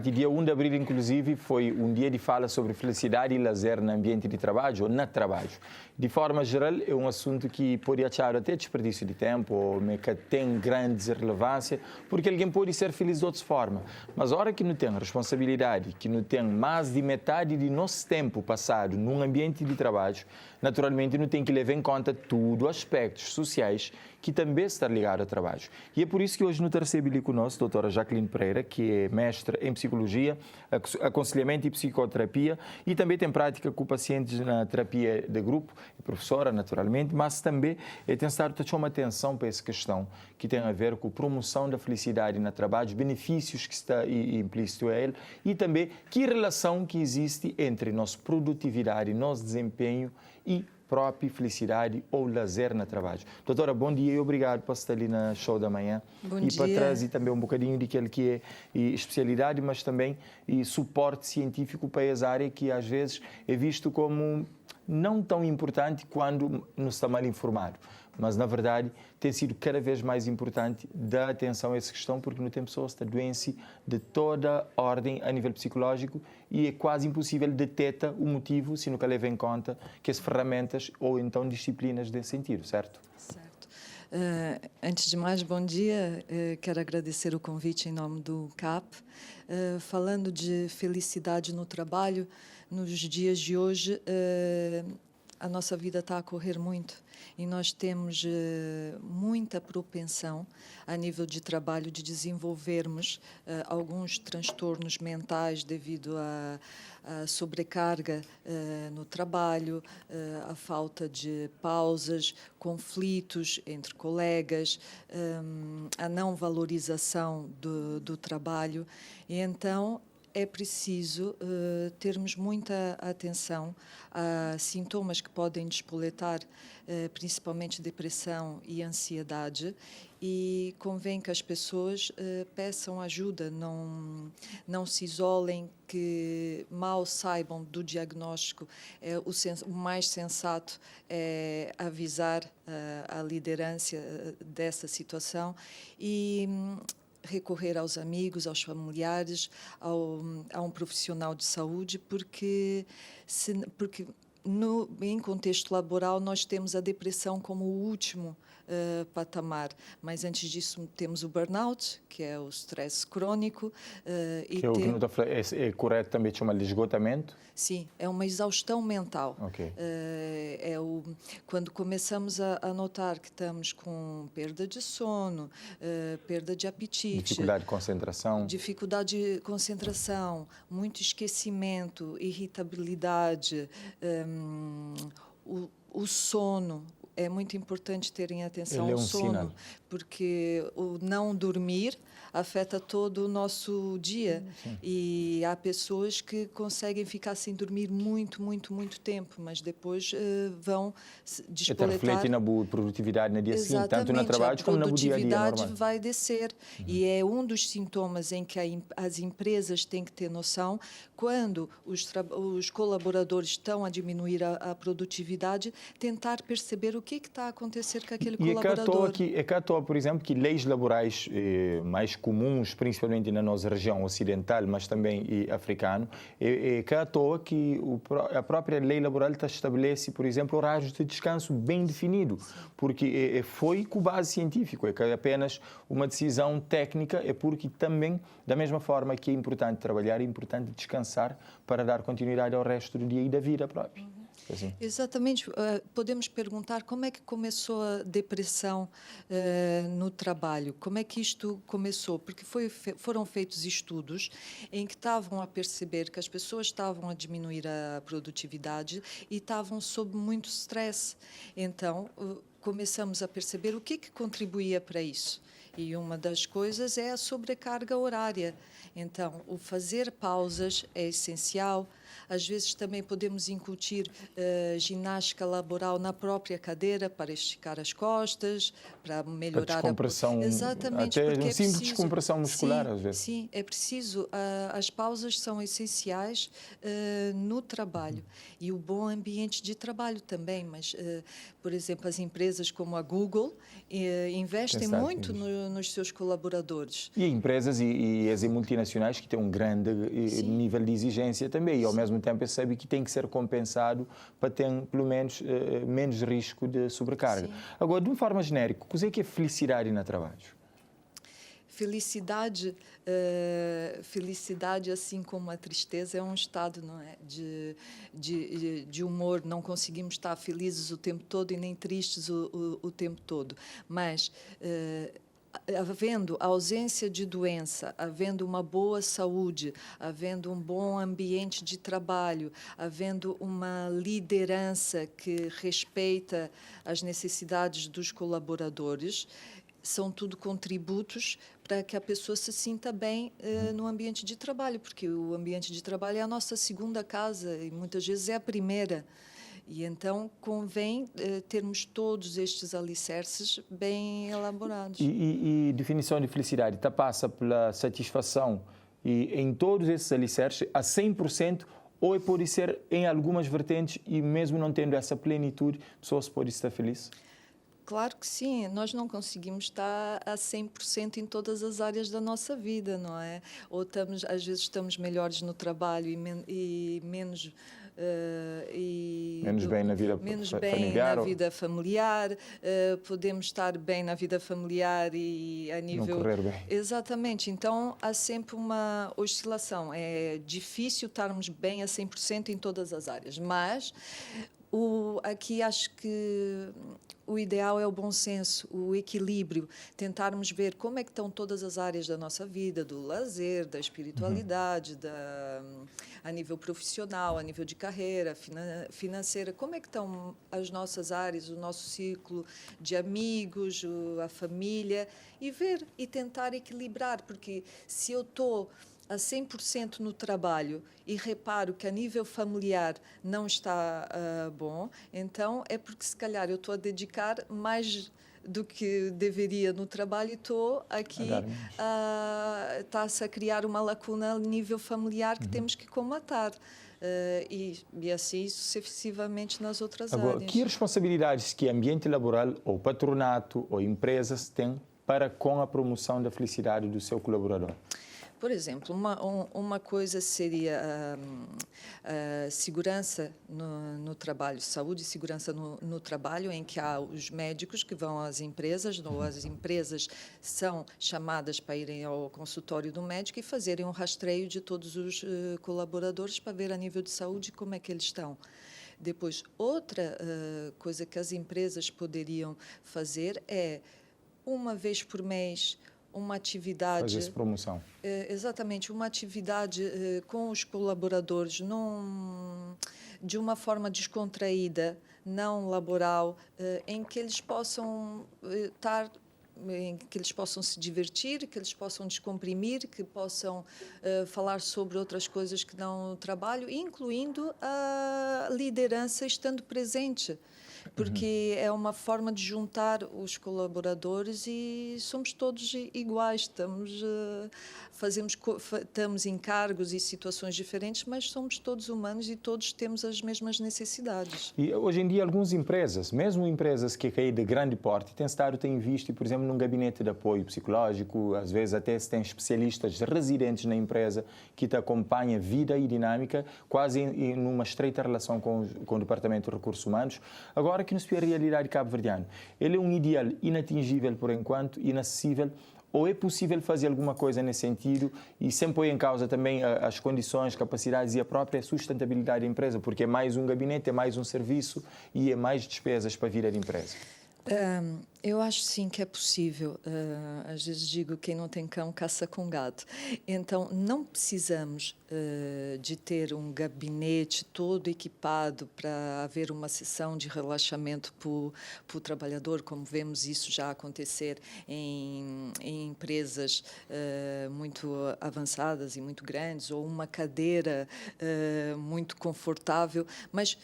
importante. Dia 1 de abril, inclusive, foi um dia de fala sobre felicidade e lazer no ambiente de trabalho ou no trabalho. De forma geral, é um assunto que pode achar até desperdício de tempo, ou que tem grande relevância, porque alguém pode ser feliz de outra forma. Mas a hora que não tem responsabilidade, que não tem mais de metade de nosso tempo passado num ambiente de trabalho, naturalmente não tem que levar em conta tudo aspectos sociais que também está ligado ao trabalho. E é por isso que hoje nos recebe ali conosco a doutora Jacqueline Pereira, que é mestre em psicologia, aconselhamento e psicoterapia, e também tem prática com pacientes na terapia de grupo, é professora naturalmente, mas também tem estado a chamar atenção para essa questão que tem a ver com a promoção da felicidade no trabalho, benefícios que está implícito a ele, e também que relação que existe entre nossa produtividade, nosso desempenho e própria felicidade ou lazer no trabalho. Doutora, bom dia e obrigado por estar ali na show da manhã. Bom e dia. Para trazer também um bocadinho daquele que é especialidade, mas também suporte científico para essa área que às vezes é visto como não tão importante quando nos está mal informado. Mas, na verdade, tem sido cada vez mais importante dar atenção a essa questão, porque não tem pessoas que têm doença de toda ordem a nível psicológico e é quase impossível detectar o motivo se nunca leva em conta que as ferramentas ou então disciplinas desse sentido, certo? Certo. Antes de mais, bom dia. Quero agradecer o convite em nome do CAP. Falando de felicidade no trabalho, nos dias de hoje, a nossa vida está a correr muito e nós temos muita propensão a nível de trabalho de desenvolvermos alguns transtornos mentais devido à sobrecarga no trabalho, a falta de pausas, conflitos entre colegas, a não valorização do trabalho. E então é preciso termos muita atenção a sintomas que podem despoletar, principalmente depressão e ansiedade, e convém que as pessoas peçam ajuda, não se isolem, que mal saibam do diagnóstico. O mais sensato é avisar a liderança dessa situação e recorrer aos amigos, aos familiares, a um profissional de saúde, porque em contexto laboral nós temos a depressão como o último patamar, mas antes disso temos o burnout, que é o stress crônico. É correto também chamar de esgotamento? Sim, é uma exaustão mental. Okay. Quando começamos a notar que estamos com perda de sono, perda de apetite, dificuldade de concentração, muito esquecimento, irritabilidade, o sono. É muito importante terem atenção ao sono, sinal. Porque o não dormir afeta todo o nosso dia. Sim. E há pessoas que conseguem ficar sem dormir muito tempo, mas depois vão despoletar. Reflete na boa produtividade no dia seguinte, tanto no trabalho como no dia a dia normal. A produtividade vai descer. E é um dos sintomas em que as empresas têm que ter noção. Quando os colaboradores estão a diminuir a produtividade, tentar perceber o que está a acontecer com aquele colaborador. É cá à toa, por exemplo, que leis laborais mais comuns, principalmente na nossa região ocidental, mas também africano, é cá à toa que a própria lei laboral estabelece, por exemplo, horários de descanso bem definido, porque foi com base científica, é que é apenas uma decisão técnica, é porque também, da mesma forma que é importante trabalhar, é importante descansar para dar continuidade ao resto do dia e da vida própria. Assim. Exatamente. Podemos perguntar como é que começou a depressão no trabalho? Como é que isto começou? Porque foram feitos estudos em que estavam a perceber que as pessoas estavam a diminuir a produtividade e estavam sob muito stress. Então, começamos a perceber o que contribuía para isso. E uma das coisas é a sobrecarga horária. Então, o fazer pausas é essencial, Às vezes também podemos incutir ginástica laboral na própria cadeira para esticar as costas, para melhorar a descompressão, exatamente, até porque um simples descompressão muscular, sim, às vezes. Sim, é preciso. As pausas são essenciais no trabalho e o bom ambiente de trabalho também. Mas, por exemplo, as empresas como a Google investem muito nos seus colaboradores. E empresas e as multinacionais que têm um grande nível de exigência também e, ao mesmo tempo, sabe que tem que ser compensado para ter, pelo menos, menos risco de sobrecarga. Sim. Agora, de uma forma genérica, o que é felicidade no trabalho? Felicidade, assim como a tristeza, é um estado, não é? de humor. Não conseguimos estar felizes o tempo todo e nem tristes o tempo todo. Mas, havendo ausência de doença, havendo uma boa saúde, havendo um bom ambiente de trabalho, havendo uma liderança que respeita as necessidades dos colaboradores, são tudo contributos para que a pessoa se sinta bem no ambiente de trabalho, porque o ambiente de trabalho é a nossa segunda casa e muitas vezes é a primeira. E então convém termos todos estes alicerces bem elaborados. E definição de felicidade passa pela satisfação e em todos esses alicerces a 100%, ou pode ser em algumas vertentes e mesmo não tendo essa plenitude, só se pode estar feliz? Claro que sim, nós não conseguimos estar a 100% em todas as áreas da nossa vida, não é? Ou às vezes estamos melhores no trabalho e menos bem na vida familiar. Vida familiar, podemos estar bem na vida familiar e a nível... Não correr bem. Exatamente, então há sempre uma oscilação. É difícil estarmos bem a 100% em todas as áreas, mas aqui acho que o ideal é o bom senso, o equilíbrio, tentarmos ver como é que estão todas as áreas da nossa vida, do lazer, da espiritualidade, a nível profissional, a nível de carreira, financeira, como é que estão as nossas áreas, o nosso ciclo de amigos, a família, e ver e tentar equilibrar, porque se eu estou a 100% no trabalho e reparo que a nível familiar não está bom, então é porque se calhar eu estou a dedicar mais do que deveria no trabalho e estou aqui, está-se a criar uma lacuna a nível familiar que temos que comatar. E assim sucessivamente nas outras áreas. Que responsabilidades que ambiente laboral ou patronato ou empresas têm para com a promoção da felicidade do seu colaborador? Por exemplo, uma coisa seria a segurança no trabalho, saúde e segurança no trabalho, em que há os médicos que vão às empresas, ou as empresas são chamadas para irem ao consultório do médico e fazerem um rastreio de todos os colaboradores para ver a nível de saúde como é que eles estão. Depois, outra coisa que as empresas poderiam fazer é, uma vez por mês, uma atividade... Fazer essa promoção. Exatamente, uma atividade com os colaboradores de uma forma descontraída, não laboral, em que eles possam que eles possam se divertir, que eles possam descomprimir, que possam falar sobre outras coisas que não o trabalho, incluindo a liderança estando presente. Porque é uma forma de juntar os colaboradores e somos todos iguais, estamos em cargos e situações diferentes, mas somos todos humanos e todos temos as mesmas necessidades. E hoje em dia algumas empresas, mesmo empresas que caem de grande porte, têm visto, por exemplo, num gabinete de apoio psicológico, às vezes até se tem especialistas residentes na empresa que te acompanham vida e dinâmica, quase numa estreita relação com o Departamento de Recursos Humanos. Agora que nos vê a realidade cabo-verdiana, ele é um ideal inatingível por enquanto, inacessível, ou é possível fazer alguma coisa nesse sentido e sem pôr em causa também as condições, capacidades e a própria sustentabilidade da empresa, porque é mais um gabinete, é mais um serviço e é mais despesas para a vida da empresa? Eu acho sim que é possível. Às vezes digo, quem não tem cão caça com gato. Então, não precisamos de ter um gabinete todo equipado para haver uma sessão de relaxamento para o trabalhador, como vemos isso já acontecer em empresas muito avançadas e muito grandes, ou uma cadeira muito confortável, mas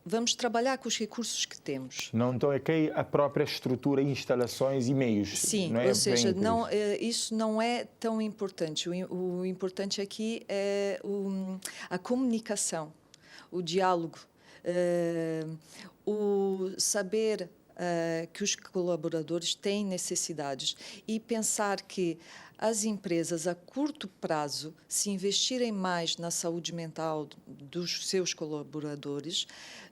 vamos trabalhar com os recursos que temos. Não, então é que a própria estrutura, instalações e meios. Sim, não é? Ou seja, não, isso não é tão importante. O importante aqui é a comunicação, o diálogo, o saber que os colaboradores têm necessidades e pensar que as empresas, a curto prazo, se investirem mais na saúde mental dos seus colaboradores,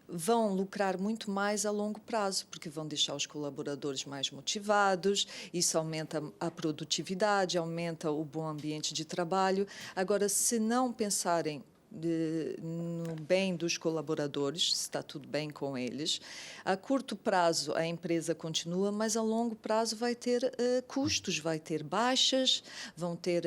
vão lucrar muito mais a longo prazo, porque vão deixar os colaboradores mais motivados, isso aumenta a produtividade, aumenta o bom ambiente de trabalho. Agora, se não pensarem no bem dos colaboradores, se está tudo bem com eles, a curto prazo a empresa continua, mas a longo prazo vai ter custos, vai ter baixas, vão ter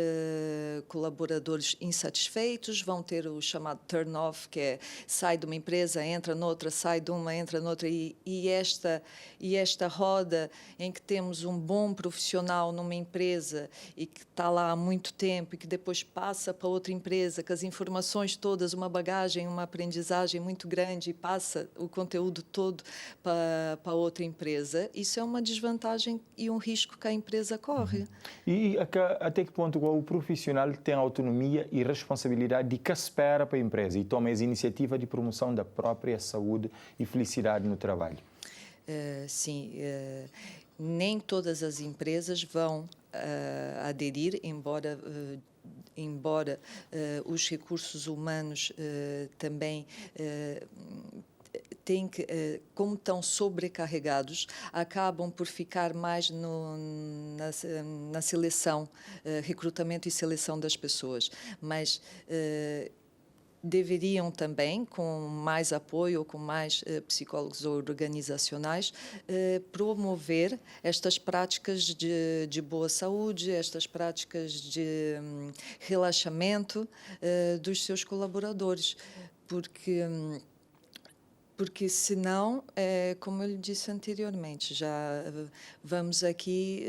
colaboradores insatisfeitos, vão ter o chamado turn-off, que é sai de uma empresa, entra noutra, sai de uma, entra noutra, e esta roda em que temos um bom profissional numa empresa e que está lá há muito tempo e que depois passa para outra empresa, com as informações todas, uma bagagem, uma aprendizagem muito grande e passa o conteúdo todo para outra empresa, isso é uma desvantagem e um risco que a empresa corre. E até que ponto o profissional tem autonomia e responsabilidade de que espera para a empresa e toma as iniciativas de promoção da própria saúde e felicidade no trabalho? Sim, nem todas as empresas vão aderir, embora os recursos humanos também têm que, como estão sobrecarregados, acabam por ficar mais na seleção, recrutamento e seleção das pessoas. Mas deveriam também, com mais apoio ou com mais psicólogos organizacionais, promover estas práticas de boa saúde, estas práticas de relaxamento dos seus colaboradores, porque senão, como eu lhe disse anteriormente, já vamos aqui,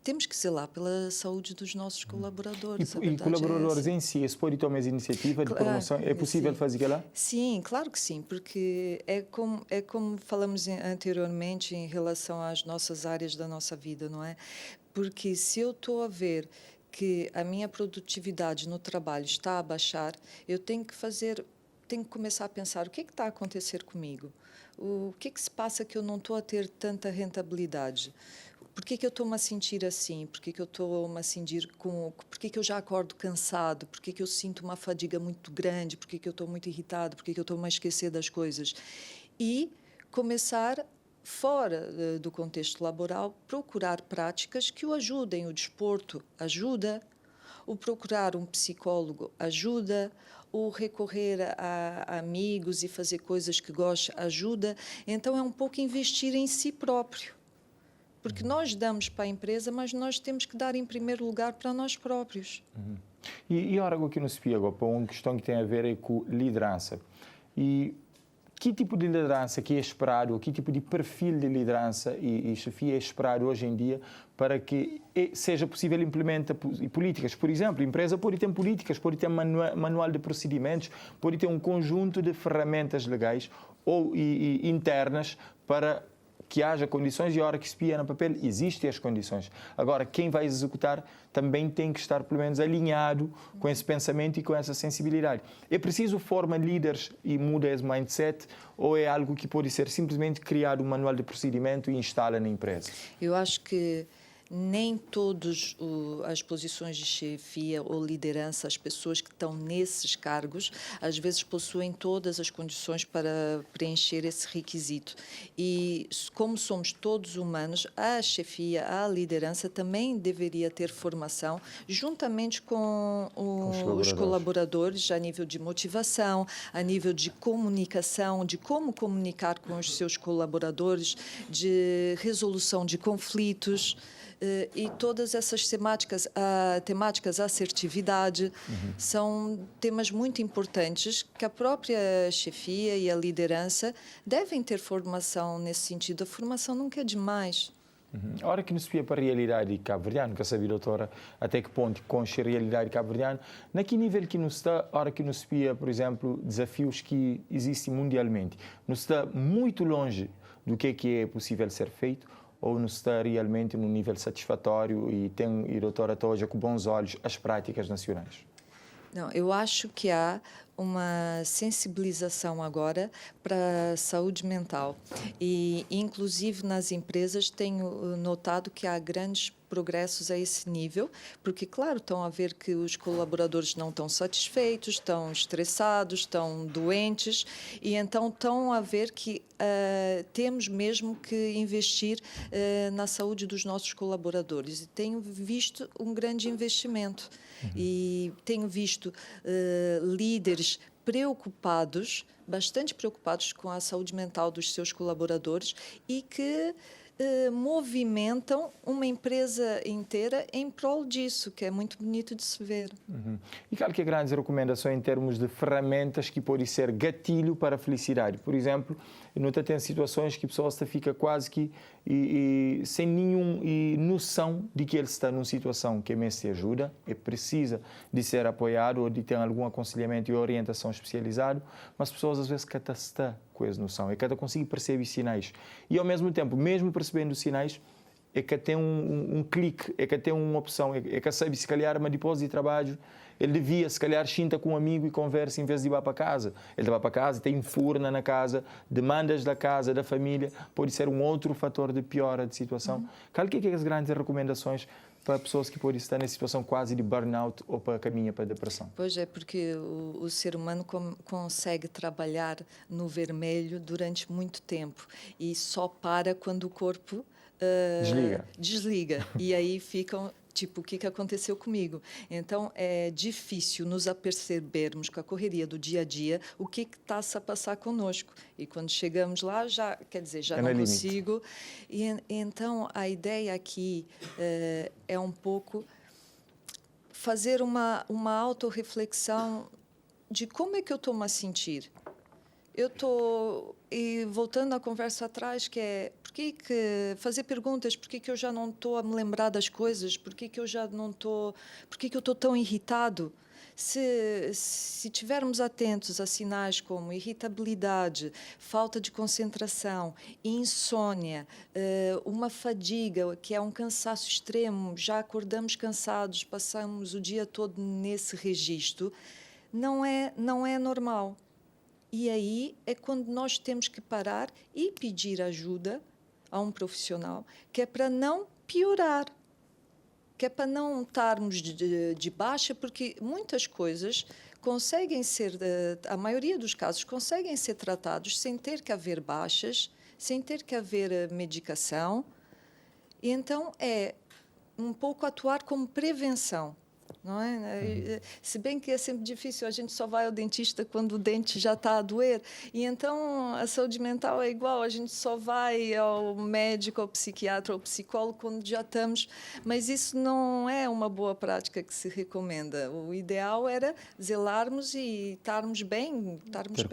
temos que zelar pela saúde dos nossos colaboradores. E colaboradores em si, se pode tomar as iniciativas de promoção, é possível fazer lá? Sim, claro que sim, porque é como falamos anteriormente em relação às nossas áreas da nossa vida, não é? Porque se eu estou a ver que a minha produtividade no trabalho está a baixar, eu tenho que começar a pensar o que está a acontecer comigo, o que se passa que eu não estou a ter tanta rentabilidade, por que eu estou-me a sentir assim, por que eu estou-me a sentir por que eu já acordo cansado, por que eu sinto uma fadiga muito grande, por que eu estou muito irritado, por que eu estou-me a esquecer das coisas, e começar fora do contexto laboral, procurar práticas que o ajudem. O desporto ajuda, o procurar um psicólogo ajuda, o recorrer a amigos e fazer coisas que gosta ajuda. Então, é um pouco investir em si próprio. Porque nós damos para a empresa, mas nós temos que dar em primeiro lugar para nós próprios. E ora, aqui no SPIA, para uma questão que tem a ver com liderança. E que tipo de liderança que é esperado, que tipo de perfil de liderança e chefia é esperado hoje em dia para que seja possível implementar políticas? Por exemplo, a empresa pode ter políticas, pode ter manual de procedimentos, pode ter um conjunto de ferramentas legais ou internas para que haja condições, e a hora que se pia no papel existem as condições. Agora, quem vai executar também tem que estar, pelo menos, alinhado com esse pensamento e com essa sensibilidade. É preciso formar líderes e mudar esse mindset, ou é algo que pode ser simplesmente criado um manual de procedimento e instala na empresa? Eu acho que nem todas as posições de chefia ou liderança, as pessoas que estão nesses cargos, às vezes possuem todas as condições para preencher esse requisito. E como somos todos humanos, a chefia, a liderança também deveria ter formação, juntamente com os colaboradores, a nível de motivação, a nível de comunicação, de como comunicar com os seus colaboradores, de resolução de conflitos. E todas essas temáticas assertividade, são temas muito importantes que a própria chefia e a liderança devem ter formação nesse sentido. A formação nunca é demais. A hora que nos via para a realidade cabo-verdiana, quer saber, doutora, até que ponto concha a realidade cabo-verdiana, na que nível que nos está, a hora que nos via, por exemplo, desafios que existem mundialmente, nos está muito longe do que é possível ser feito, ou nos está realmente num nível satisfatório e doutora Toja com bons olhos as práticas nacionais? Não, eu acho que há uma sensibilização agora para a saúde mental e, inclusive, nas empresas tenho notado que há grandes progressos a esse nível, porque, claro, estão a ver que os colaboradores não estão satisfeitos, estão estressados, estão doentes e então estão a ver que temos mesmo que investir na saúde dos nossos colaboradores e tenho visto um grande investimento. E tenho visto líderes preocupados, bastante preocupados com a saúde mental dos seus colaboradores e que movimentam uma empresa inteira em prol disso, que é muito bonito de se ver. E qual que é a grande recomendação em termos de ferramentas que podem ser gatilho para a felicidade? Por exemplo, nota tem situações que a pessoa fica quase que sem nenhuma noção de que ele está numa situação que merece ajuda, e precisa de ser apoiado ou de ter algum aconselhamento e orientação especializado, mas as pessoas às vezes que estão com essa noção, é que conseguem perceber sinais. E ao mesmo tempo, mesmo percebendo os sinais, é que tem um clique, é que tem uma opção, é que sabe se calhar, mas depois de trabalho, ele devia, se calhar, senta com um amigo e conversa em vez de ir para casa. Ele vai para casa, tem furna na casa, demandas da casa, da família, pode ser um outro fator de piora de situação. Qual que é as grandes recomendações para pessoas que podem estar nessa situação quase de burnout ou para caminhar para a depressão? Pois é, porque o ser humano consegue trabalhar no vermelho durante muito tempo e só para quando o corpo desliga. E aí ficam, tipo, o que aconteceu comigo? Então, é difícil nos apercebermos com a correria do dia a dia o que está-se a passar conosco. E quando chegamos lá, já não consigo. E então, a ideia aqui é um pouco fazer uma autorreflexão de como é que eu estou a sentir. E voltando à conversa atrás, que é fazer perguntas, por que eu já não estou a me lembrar das coisas, por que eu já não estou, por que eu estou tão irritado? Se tivermos atentos a sinais como irritabilidade, falta de concentração, insônia, uma fadiga, que é um cansaço extremo, já acordamos cansados, passamos o dia todo nesse registro, não é normal. E aí é quando nós temos que parar e pedir ajuda a um profissional, que é para não piorar, que é para não estarmos de baixa, porque muitas coisas conseguem ser, a maioria dos casos, conseguem ser tratados sem ter que haver baixas, sem ter que haver medicação. E então é um pouco atuar como prevenção. Não é? Se bem que é sempre difícil, a gente só vai ao dentista quando o dente já está a doer. E então a saúde mental é igual, a gente só vai ao médico, ao psiquiatra, ao psicólogo quando já estamos. Mas isso não é uma boa prática que se recomenda. O ideal era zelarmos e estarmos bem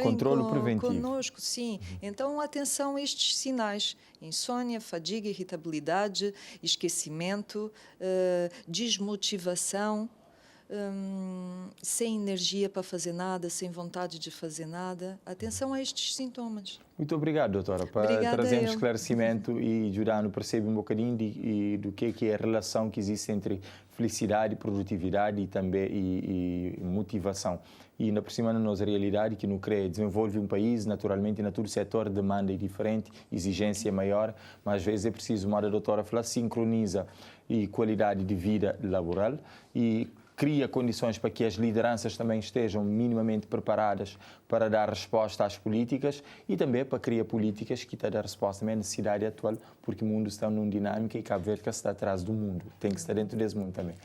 controle preventivo conosco. Sim. Então, atenção a estes sinais: insônia, fadiga, irritabilidade, esquecimento, desmotivação, sem energia para fazer nada, sem vontade de fazer nada. Atenção a estes sintomas. Muito obrigado, doutora, por trazer esclarecimento e ajudar-nos a perceber um bocadinho do que é a relação que existe entre felicidade, produtividade e também e motivação. E ainda por cima na nossa realidade, que não crê, desenvolve um país, naturalmente, na todo setor demanda é diferente, exigência é maior, mas às vezes é preciso, como a doutora falou, sincroniza. e qualidade de vida laboral e cria condições para que as lideranças também estejam minimamente preparadas para dar resposta às políticas e também para criar políticas que dão resposta à necessidade atual, porque o mundo está numa dinâmica e Cabo Verde está atrás do mundo, tem que estar dentro desse mundo também.